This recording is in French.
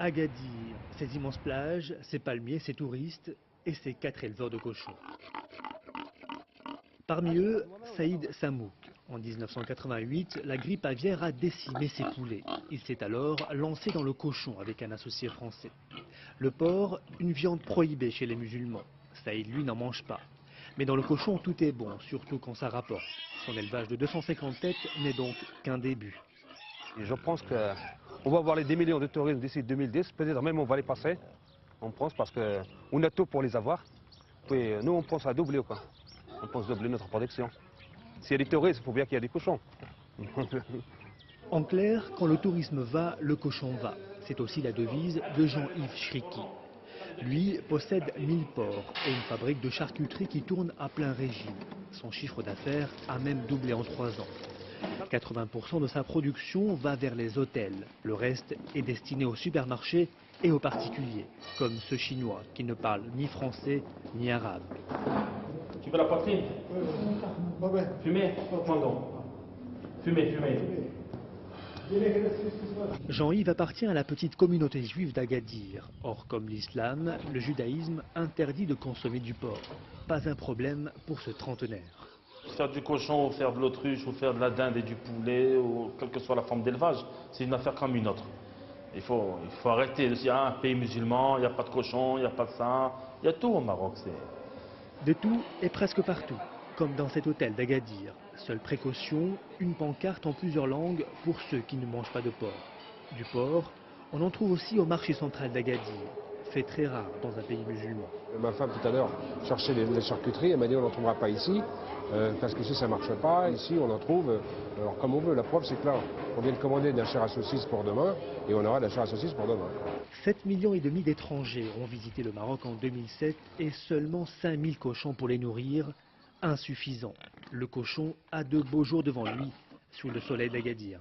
Agadir, ces immenses plages, ces palmiers, ces touristes et ces 4 éleveurs de cochons. Parmi eux, Saïd Samouk. En 1988, la grippe aviaire a décimé ses poulets. Il s'est alors lancé dans le cochon avec un associé français. Le porc, une viande prohibée chez les musulmans. Saïd, lui, n'en mange pas. Mais dans le cochon, tout est bon, surtout quand ça rapporte. Son élevage de 250 têtes n'est donc qu'un début. Et je pense qu'on va avoir les 10 millions de touristes d'ici 2010, peut-être même on va les passer, on pense, parce qu'on a tout pour les avoir. Puis nous, on pense à doubler, quoi. On pense doubler notre production. S'il y a des touristes, il faut bien qu'il y ait des cochons. En clair, quand le tourisme va, le cochon va. C'est aussi la devise de Jean-Yves Chriki. Lui possède 1000 porcs et une fabrique de charcuterie qui tourne à plein régime. Son chiffre d'affaires a même doublé en 3 ans. 80% de sa production va vers les hôtels. Le reste est destiné aux supermarchés et aux particuliers, comme ce Chinois qui ne parle ni français ni arabe. Tu veux la poitrine? Fumer? Mandon. Fumer. Jean-Yves appartient à la petite communauté juive d'Agadir. Or, comme l'islam, le judaïsme interdit de consommer du porc. Pas un problème pour ce trentenaire. Faire du cochon, ou faire de l'autruche, ou faire de la dinde et du poulet, ou quelle que soit la forme d'élevage, c'est une affaire comme une autre. Il faut arrêter. Il y a un pays musulman, il n'y a pas de cochon, il n'y a pas de ça. Il y a tout au Maroc. De tout et presque partout, comme dans cet hôtel d'Agadir. Seule précaution, une pancarte en plusieurs langues pour ceux qui ne mangent pas de porc. Du porc, on en trouve aussi au marché central d'Agadir, fait très rare dans un pays musulman. Ma femme tout à l'heure cherchait les charcuteries, elle m'a dit on n'en trouvera pas ici, parce qu'ici ça ne marche pas, ici on en trouve, alors comme on veut. La preuve c'est que là, on vient de commander de la chair à saucisse pour demain, et on aura de la chair à saucisse pour demain. 7,5 millions d'étrangers ont visité le Maroc en 2007 et seulement 5000 cochons pour les nourrir, insuffisant. Le cochon a de beaux jours devant lui, sous le soleil d'Agadir.